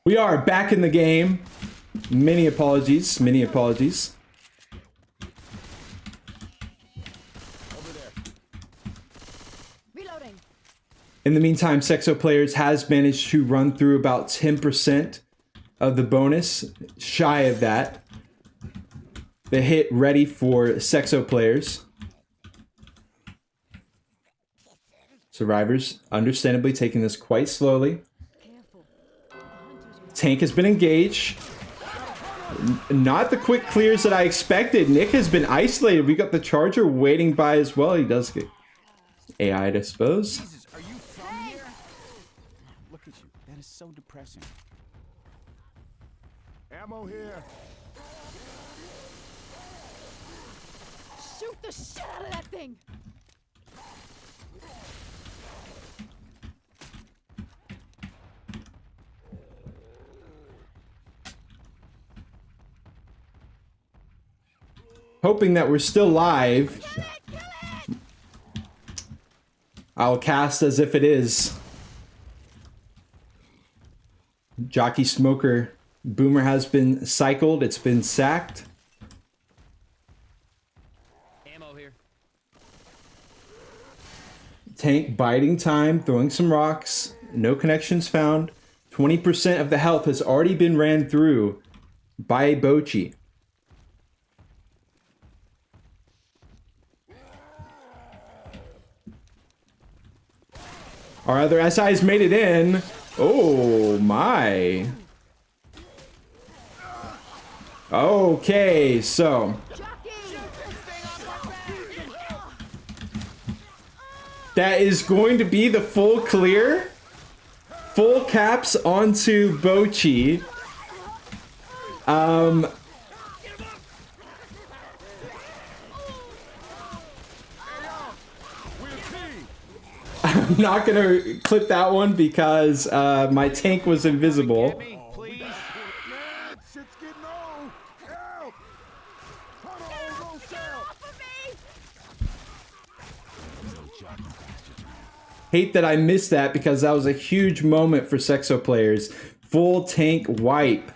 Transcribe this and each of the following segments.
We are back in the game. Many apologies. Many apologies. Over there. Reloading. In the meantime, Sexoplayers has managed to run through about 10% of the bonus, shy of that. The hit ready for Sexoplayers. Survivors, understandably taking this quite slowly. Careful. Tank has been engaged. Not the quick clears that I expected. Nick has been isolated. We got the Charger waiting by as well. He does get AI'd, I suppose. Jesus, are you from here? Look at you. That is so depressing. Ammo here. Shoot the shit out of that thing. Hoping that we're still live. Kill it! I'll cast as if it is. Jockey Smoker. Boomer has been cycled. It's been sacked. Ammo here. Tank biding time, throwing some rocks. No connections found. 20% of the health has already been ran through by Bocchi. Our other SIs made it in. Oh my. Okay, so that is going to be the full clear. Full caps onto Bocchi. I'm not gonna clip that one because my tank was invisible. Get me, please. Man, shit's getting old. Help! Hold on, Rochelle. Hate that I missed that because that was a huge moment for Sexoplayers. Full tank wipe.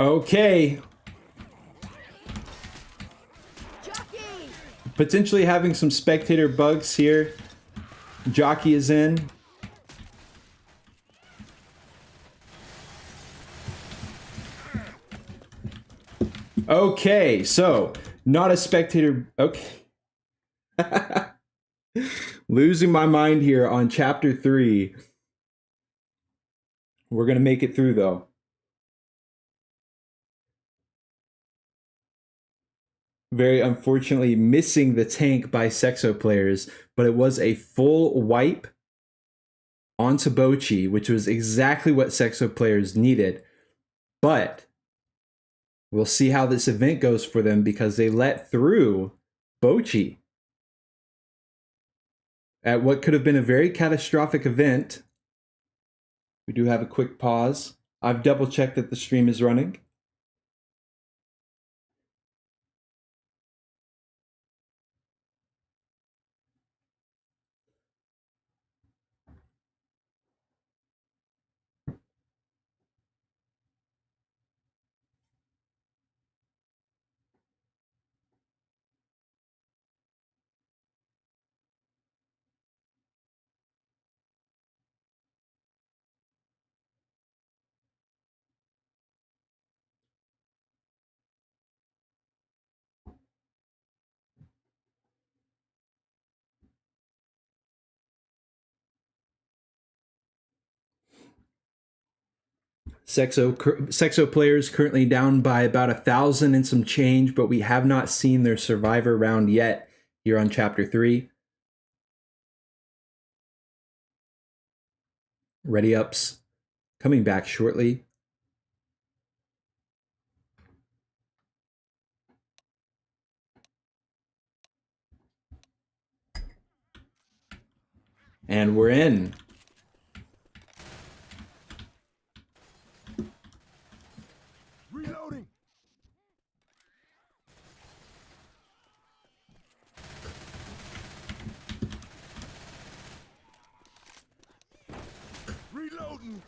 Okay. Jockey! Potentially having some spectator bugs here. Jockey is in. Okay, so not a spectator. Okay. Losing my mind here on chapter 3. We're gonna make it through though. Very unfortunately missing the tank by Sexoplayers, but it was a full wipe onto Bocchi, which was exactly what Sexoplayers needed. But we'll see how this event goes for them because they let through Bocchi at what could have been a very catastrophic event. We do have a quick pause. I've double checked that the stream is running. Sexo players currently down by about 1,000 and some change, but we have not seen their survivor round yet here on chapter 3. Ready ups coming back shortly. And we're in. Reloading. Reloading.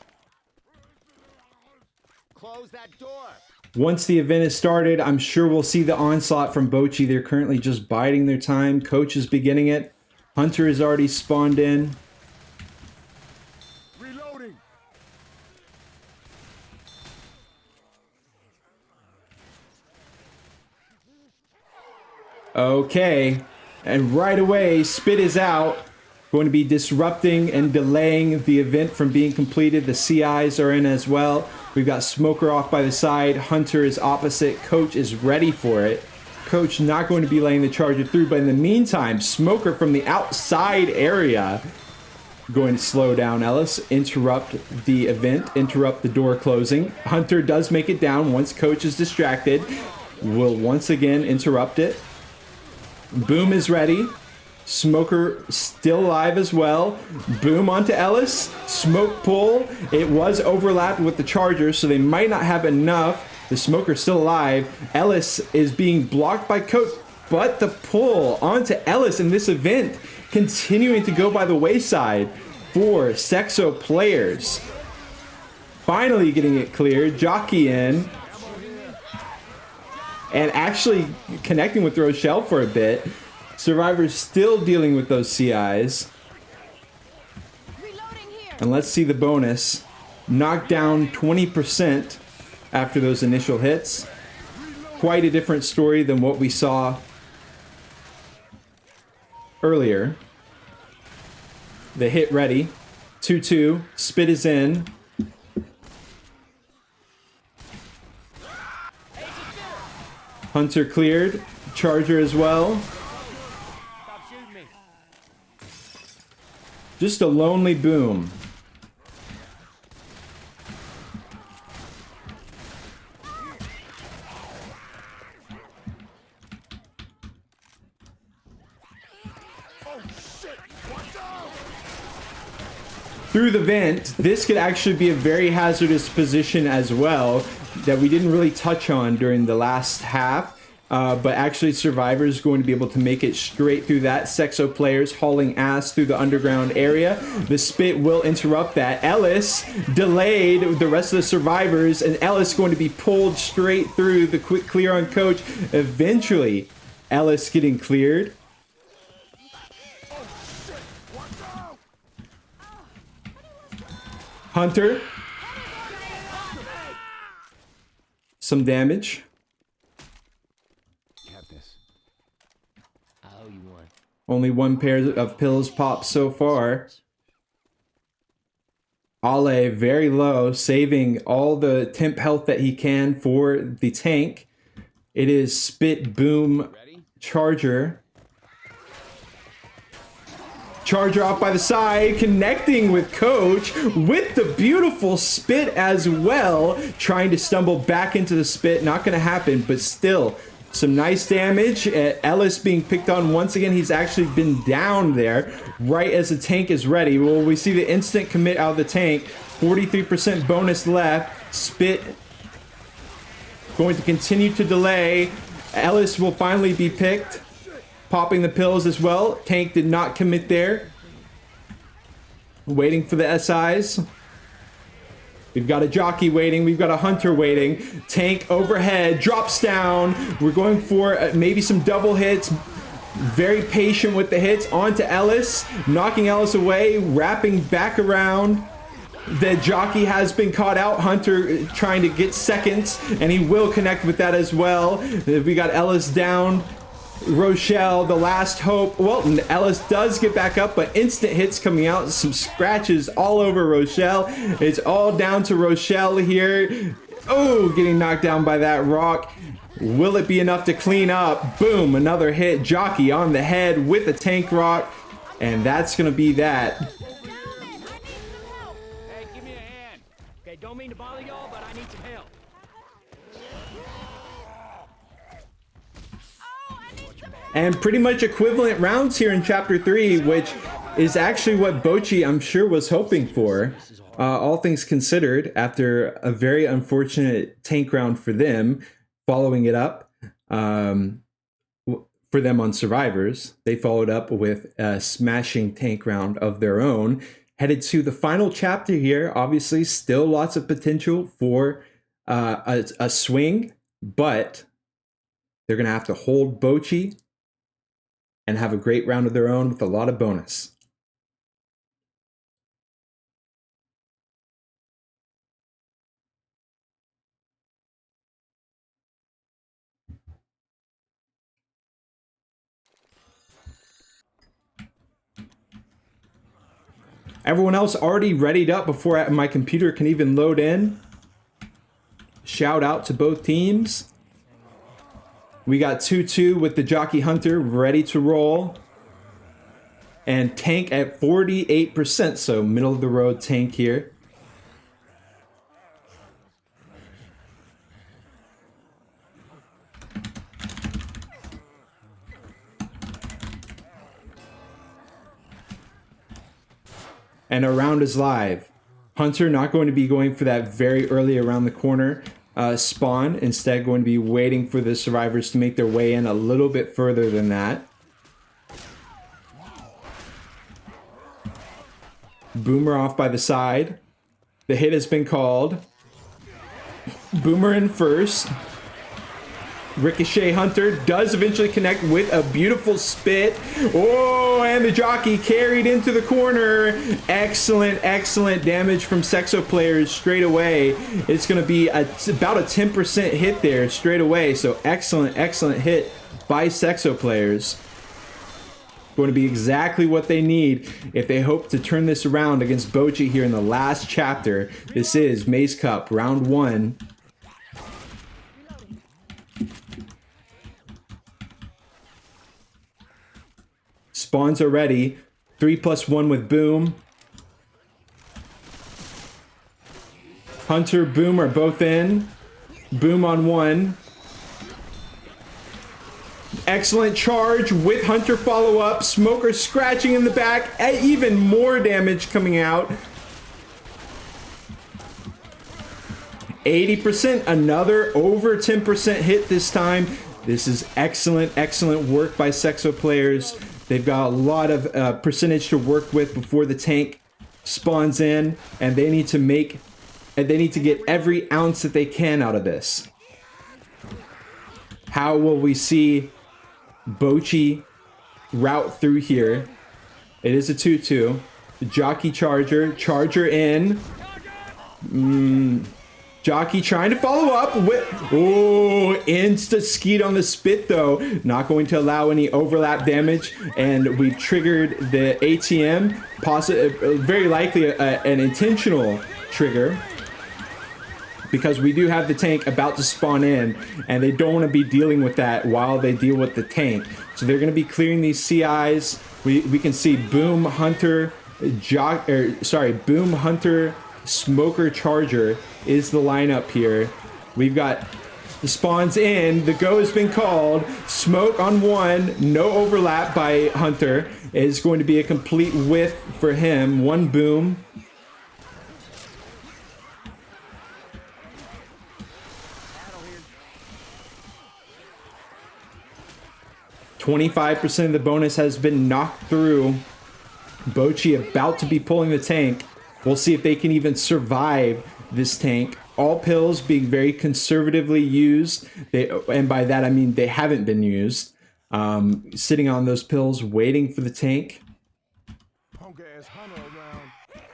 Close that door. Once the event is started, I'm sure we'll see the onslaught from Bocchi. They're currently just biding their time. Coach is beginning it. Hunter has already spawned in. Reloading. Okay, and right away, Spit is out. Going to be disrupting and delaying the event from being completed. The CIs are in as well. We've got Smoker off by the side. Hunter is opposite. Coach is ready for it. Coach not going to be laying the charger through, but in the meantime, Smoker from the outside area going to slow down Ellis, interrupt the event, interrupt the door closing. Hunter does make it down once Coach is distracted. Will once again interrupt it. Boom is ready. Smoker still alive as well. Boom onto Ellis. Smoke pull. It was overlapped with the charger, so they might not have enough. The Smoker's still alive. Ellis is being blocked by Coach, but the pull onto Ellis in this event continuing to go by the wayside for Sexo players. Finally getting it cleared. Jockey in. And actually connecting with Rochelle for a bit. Survivor's still dealing with those CIs. And let's see the bonus. Knocked down 20% after those initial hits. Quite a different story than what we saw earlier. The hit ready. 2-2. Spit is in. Hunter cleared. Charger as well. Just a lonely boom. Through the vent, this could actually be a very hazardous position as well that we didn't really touch on during the last half. But actually Survivor is going to be able to make it straight through that. Sexo players hauling ass through the underground area. The Spit will interrupt that. Ellis delayed the rest of the Survivors, and Ellis going to be pulled straight through the quick clear on Coach. Eventually, Ellis getting cleared. Hunter. Some damage. Only one pair of pills popped so far. Ale very low, saving all the temp health that he can for the tank. It is Spit, Boom, Charger. Charger off by the side, connecting with Coach with the beautiful Spit as well. Trying to stumble back into the Spit. Not going to happen, but still some nice damage. Ellis being picked on once again. He's actually been down there right as the tank is ready. Well, we see the instant commit out of the tank. 43% bonus left. Spit going to continue to delay. Ellis will finally be picked. Popping the pills as well. Tank did not commit there. Waiting for the SIs. We've got a Jockey waiting. We've got a Hunter waiting. Tank overhead. Drops down. We're going for maybe some double hits. Very patient with the hits. Onto Ellis. Knocking Ellis away. Wrapping back around. The Jockey has been caught out. Hunter trying to get seconds. And he will connect with that as well. We got Ellis down. Rochelle, the last hope. Well, Ellis does get back up, but instant hits coming out. Some scratches all over Rochelle. It's all down to Rochelle here. Oh, getting knocked down by that rock. Will it be enough to clean up? Boom, another hit. Jockey on the head with a tank rock. And that's going to be that. Hey, give me a hand. Okay, don't mean to bother y'all, but I need some help. And pretty much equivalent rounds here in Chapter 3, which is actually what Bocchi, I'm sure, was hoping for. All things considered, after a very unfortunate tank round for them, following it up for them on Survivors, they followed up with a smashing tank round of their own. Headed to the final chapter here, obviously still lots of potential for a swing, but they're going to have to hold Bocchi and have a great round of their own with a lot of bonus. Everyone else already readied up before my computer can even load in. Shout out to both teams. We got 2-2 with the Jockey Hunter ready to roll. And tank at 48%, so middle of the road tank here. And a round is live. Hunter not going to be going for that very early around the corner spawn. Instead, going to be waiting for the survivors to make their way in a little bit further than that. Boomer off by the side. The hit has been called. Boomer in first. Ricochet Hunter does eventually connect with a beautiful spit. Oh, and the jockey carried into the corner. Excellent, excellent damage from Sexoplayer straight away. It's going to be about a 10% hit there straight away. So excellent, excellent hit by Sexoplayers. Going to be exactly what they need if they hope to turn this around against Bocchi here in the last chapter. This is Mase Cup, round 1. Spawns are ready. 3+1 with Boom. Hunter, Boom are both in. Boom on 1. Excellent charge with Hunter follow-up. Smoker scratching in the back. Even more damage coming out. 80%. Another over 10% hit this time. This is excellent, excellent work by Sexoplayers. They've got a lot of percentage to work with before the tank spawns in, and they need to get every ounce that they can out of this. How will we see Bocchi route through here? It is a 2-2. Jockey Charger in. Jockey trying to follow up with, oh, insta skeet on the spit though. Not going to allow any overlap damage, and we've triggered the ATM, very likely an intentional trigger, because we do have the tank about to spawn in, and they don't want to be dealing with that while they deal with the tank. So they're going to be clearing these CIs. We can see Boom Hunter, Boom Hunter, Smoker Charger is the lineup here. We've got the spawns in. The go has been called. Smoke on 1. No overlap by Hunter. Is going to be a complete whiff for him. 1 boom. $25% of the bonus has been knocked through. Bocchi about to be pulling the tank. We'll see if they can even survive this tank. All pills being very conservatively used. And by that, I mean they haven't been used. Sitting on those pills, waiting for the tank.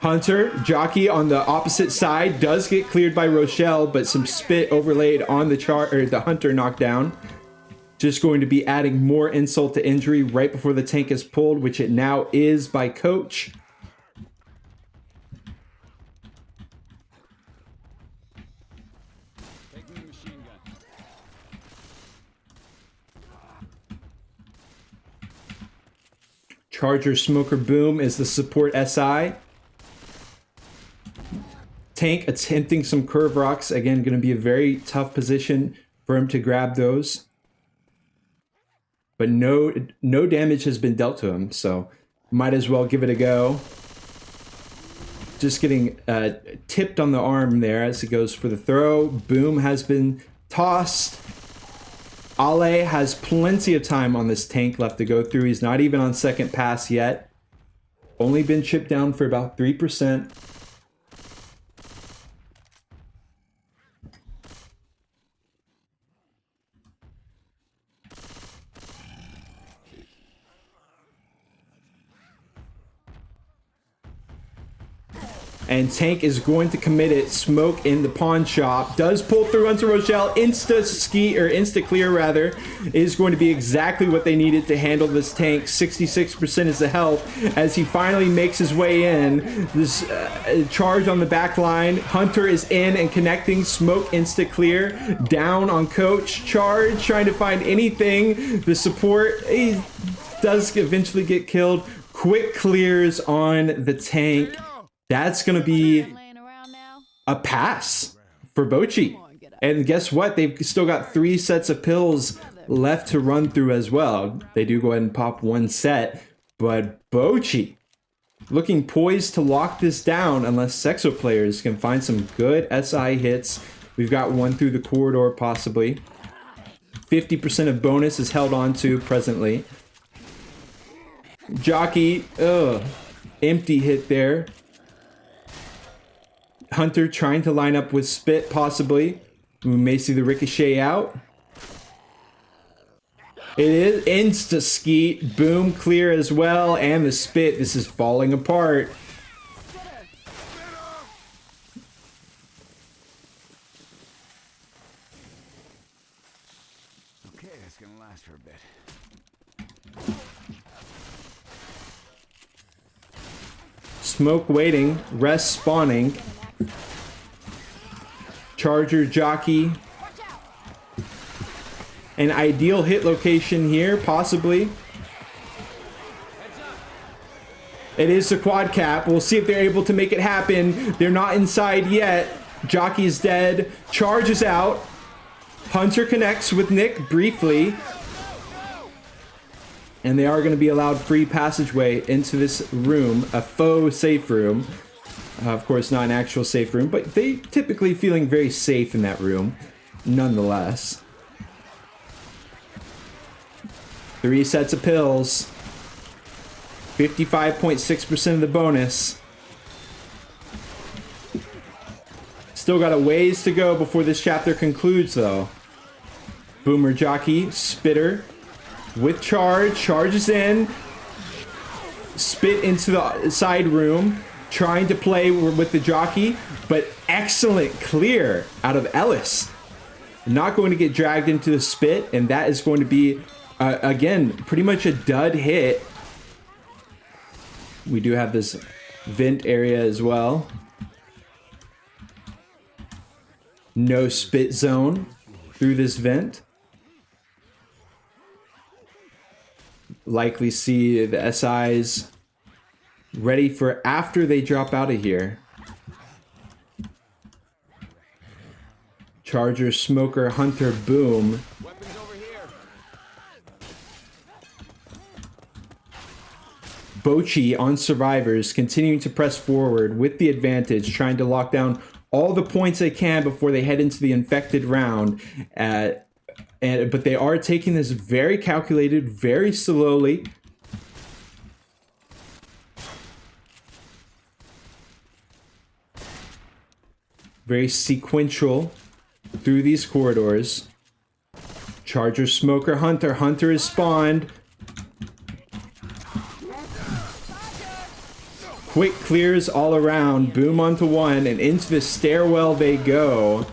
Hunter, Jockey on the opposite side, does get cleared by Rochelle, but some spit overlaid on the Hunter knockdown. Just going to be adding more insult to injury right before the tank is pulled, which it now is by Coach. Take me the machine gun. Charger, Smoker, Boom is the support SI. Tank attempting some curve rocks. Again, going to be a very tough position for him to grab those. But no damage has been dealt to him, so might as well give it a go. Just getting tipped on the arm there as he goes for the throw. Boom has been tossed. Ale has plenty of time on this tank left to go through. He's not even on second pass yet. Only been chipped down for about 3%. And Tank is going to commit it. Smoke in the pawn shop. Does pull through onto Rochelle. Insta clear rather. Is going to be exactly what they needed to handle this tank. 66% is the health as he finally makes his way in. This charge on the back line. Hunter is in and connecting. Smoke insta clear. Down on Coach. Charge trying to find anything. The support, he does eventually get killed. Quick clears on the tank. That's going to be a pass for Bocchi. And guess what? They've still got 3 sets of pills left to run through as well. They do go ahead and pop 1 set. But Bocchi looking poised to lock this down unless Sexoplayers can find some good SI hits. We've got one through the corridor possibly. 50% of bonus is held on to presently. Jockey, empty hit there. Hunter trying to line up with Spit, possibly. We may see the ricochet out. It is insta-skeet. Boom, clear as well. And the Spit. This is falling apart. Okay, that's gonna last for a bit. Smoke waiting. Rest spawning. Charger, Jockey. An ideal hit location here, possibly. It is the quad cap. We'll see if they're able to make it happen. They're not inside yet. Jockey is dead. Charge is out. Hunter connects with Nick briefly. And they are going to be allowed free passageway into this room, a faux safe room. Of course, not an actual safe room, but they typically feeling very safe in that room, nonetheless. 3 sets of pills. 55.6% of the bonus. Still got a ways to go before this chapter concludes, though. Boomer, Jockey, Spitter with charge. Charges in. Spit into the side room. Trying to play with the Jockey, but excellent clear out of Ellis. Not going to get dragged into the Spit, and that is going to be, again, pretty much a dud hit. We do have this vent area as well. No Spit zone through this vent. Likely see the SIs ready for after they drop out of here. Charger, Smoker, Hunter, Boom. Weapons over here. Bocchi on Survivors, continuing to press forward with the advantage, trying to lock down all the points they can before they head into the infected round. But they are taking this very calculated, very slowly. Very sequential through these corridors. Charger, Smoker, Hunter. Hunter is spawned. Quick clears all around. Boom onto one, and into the stairwell they go.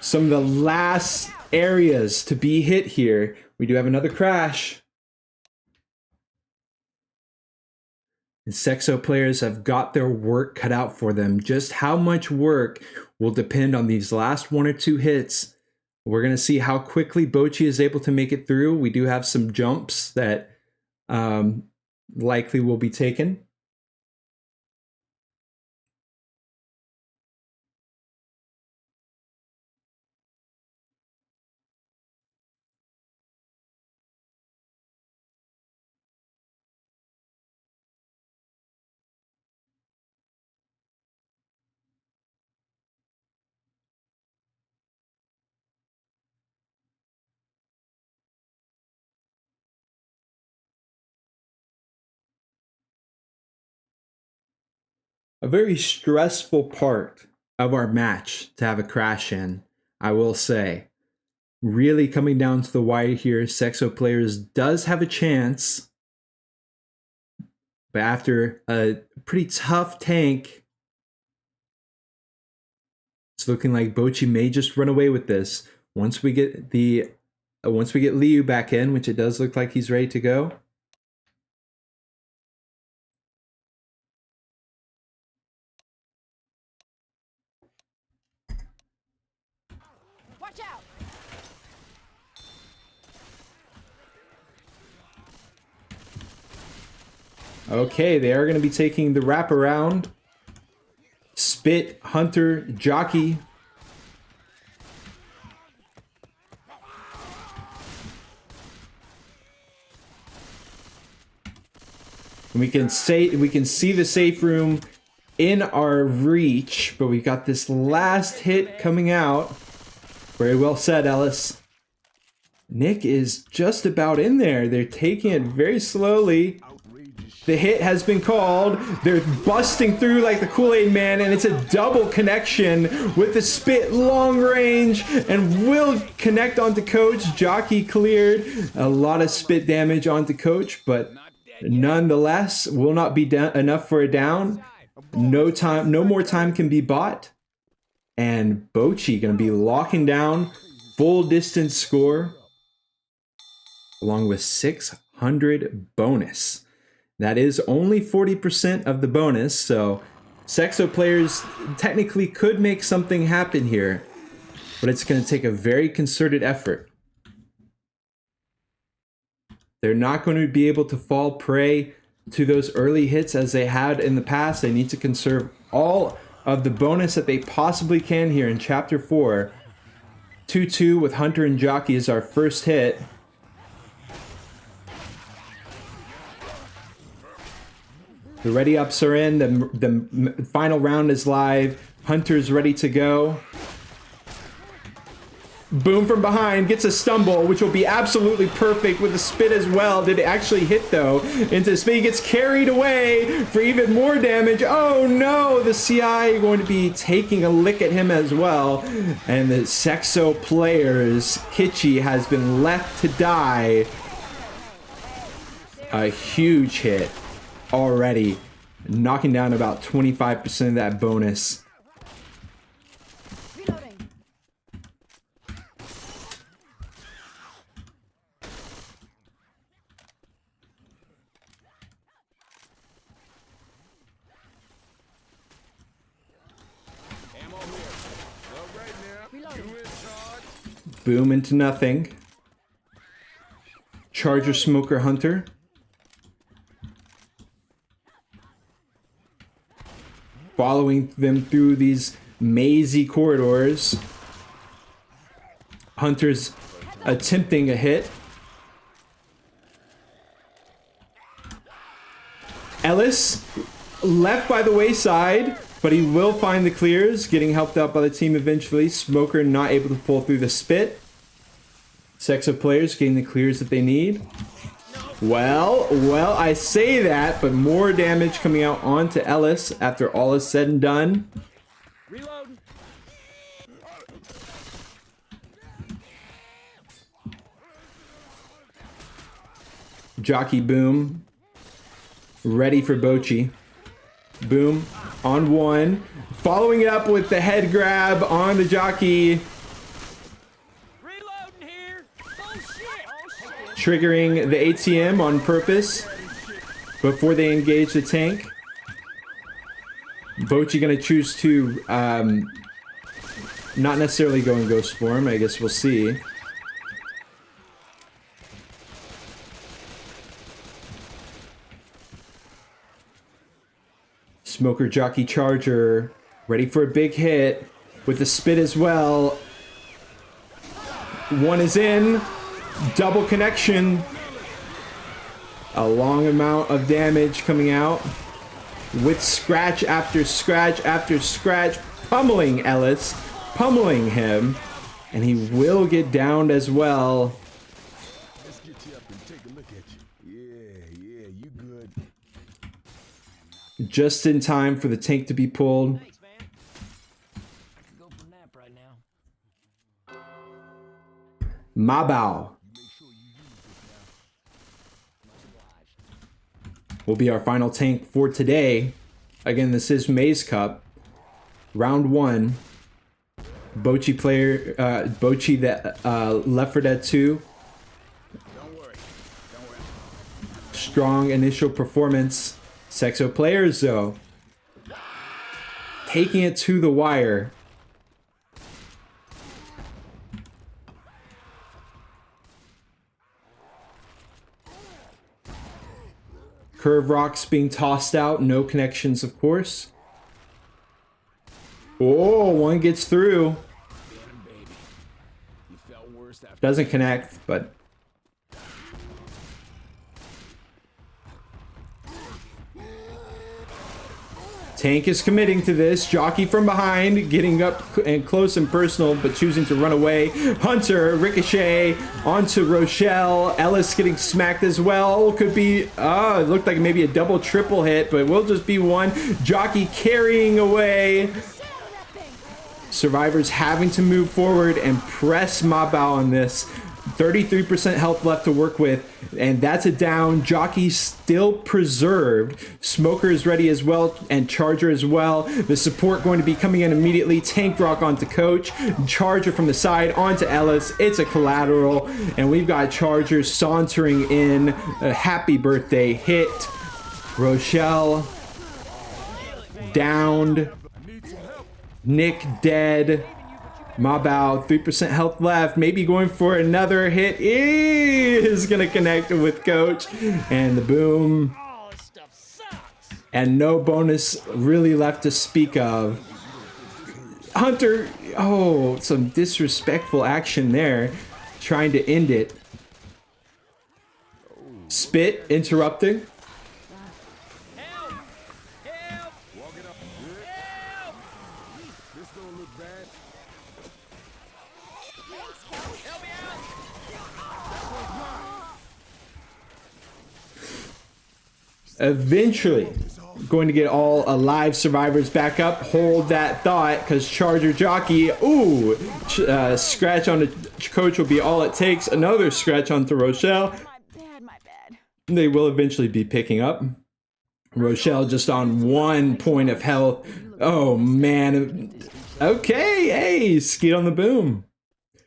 some of the last areas to be hit here. We do have another crash. And Sexo players have got their work cut out for them. Just how much work will depend on these last 1 or 2 hits. We're going to see how quickly Bocchi is able to make it through. We do have some jumps that likely will be taken. A very stressful part of our match to have a crash in, I will say. Really coming down to the wire here. Sexo players does have a chance. But after a pretty tough tank, it's looking like Bocchi may just run away with this. Once we get Liu back in, which it does look like he's ready to go. Watch out! Okay, they are going to be taking the wraparound. Spit, Hunter, Jockey. And we can see the safe room in our reach, but we got this last hit coming out. Very well said, Ellis. Nick is just about in there. They're taking it very slowly. The hit has been called. They're busting through like the Kool-Aid Man, and it's a double connection with the spit long range and will connect onto Coach. Jockey cleared. A lot of spit damage onto Coach, but nonetheless will not be enough for a down. No more time can be bought. And Bocchi going to be locking down full distance score along with 600 bonus. That is only 40% of the bonus, so Sexo players technically could make something happen here, but it's going to take a very concerted effort. They're not going to be able to fall prey to those early hits as they had in the past. They need to conserve all of the bonus that they possibly can here in Chapter 4. 2-2 with Hunter and Jockey is our first hit. The ready-ups are in. The final round is live. Hunter's ready to go. Boom from behind. Gets a stumble, which will be absolutely perfect with the spit as well. Did it actually hit, though, into the spit? He gets carried away for even more damage. Oh, no. The CI going to be taking a lick at him as well. And the Sexo players, Kitschy, has been left to die. A huge hit already, knocking down about 25% of that bonus. Reloading. Ammo here. Well, right now, Reloading. you in charge? Boom into nothing. Charger, Smoker, Hunter. Following them through these mazy corridors. Hunter's attempting a hit. Ellis left by the wayside, but he will find the clears, getting helped out by the team eventually. Smoker not able to pull through the spit. Sexo players getting the clears that they need. Well, I say that, but more damage coming out onto Ellis after all is said and done. Reloading. Jockey boom. Ready for Bocchi. Boom on one. Following it up with the head grab on the Jockey. triggering the ATM on purpose before they engage the tank. Bocchi gonna choose to not necessarily go in ghost form. I guess we'll see. Smoker, Jockey, Charger, ready for a big hit with the spit as well. One is in, double connection. A long amount of damage coming out with scratch after scratch after scratch, pummeling Ellis, pummeling him, and he will get downed as well. Let's get you up and take a look at you. Yeah, you good. Just in time for the tank to be pulled. Thanks, man. I could go for a nap right now. Mabao will be our final tank for today. Again, this is Mase Cup, round 1. Bocchi player, Bocchi the l4d2. Don't worry. Strong initial performance. Sexoplayers though, taking it to the wire. Curve rocks being tossed out, no connections of course. Oh, one gets through. You felt worse after Doesn't connect, but Tank is committing to this. Jockey from behind, getting up and close and personal, but choosing to run away. Hunter, Ricochet, onto Rochelle. Ellis getting smacked as well. Could be, it looked like maybe a double triple hit, but will just be one. Jockey carrying away. Survivors having to move forward and press Mabao on this. 33% health left to work with, and that's a down. Jockey still preserved. Smoker is ready as well, and Charger as well. The support going to be coming in immediately. Tank rock onto Coach. Charger from the side onto Ellis. It's a collateral, and we've got Charger sauntering in. A happy birthday hit. Rochelle downed. Nick dead. Mabao, 3% health left, maybe going for another hit, is gonna connect with Coach, and the boom. Oh, this stuff sucks. And no bonus really left to speak of. Hunter, oh, some disrespectful action there, trying to end it. Spit interrupting. Help! Help! walk it up. Good. Help! This don't look bad. Help me out! Eventually going to get all alive survivors back up. Hold that thought, because Charger Jockey, scratch on the Coach will be all it takes. Another scratch onto Rochelle. My bad. They will eventually be picking up. Rochelle just on 1 point of health. Oh man. Okay, hey, skid on the boom.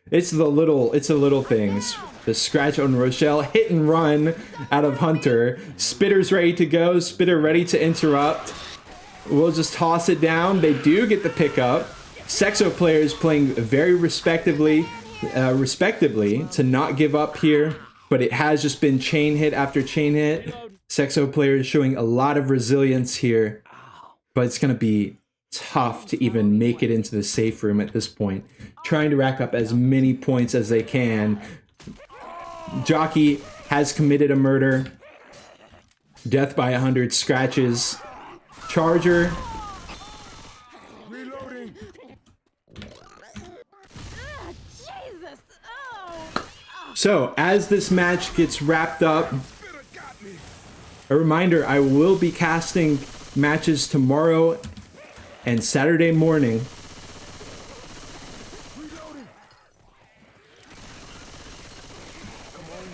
It's the little things. The scratch on Rochelle, hit and run out of Hunter. Spitter's ready to go. Spitter ready to interrupt. We'll just toss it down. They do get the pickup. Sexoplayer is playing very respectively to not give up here, but it has just been chain hit after chain hit. Sexoplayer is showing a lot of resilience here, but it's going to be tough to even make it into the safe room at this point. Trying to rack up as many points as they can. Jockey has committed a murder. Death by 100 scratches. Charger. Reloading. Jesus! Oh! So, as this match gets wrapped up, a reminder, I will be casting matches tomorrow and Saturday morning. Reloading. Come on.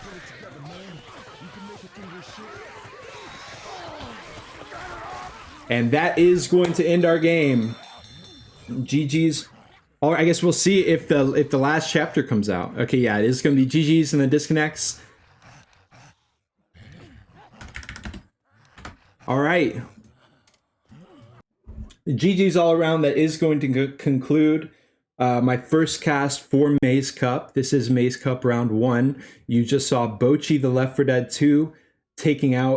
Pull it together, man. You can make it through this shit. And that is going to end our game. GG's. Or I guess we'll see if the last chapter comes out. Okay, yeah, it is going to be GG's and the disconnects. All right. GG's all around. That is going to conclude my first cast for Mase Cup. This is Mase Cup round 1. You just saw Bocchi, the Left 4 Dead 2, taking out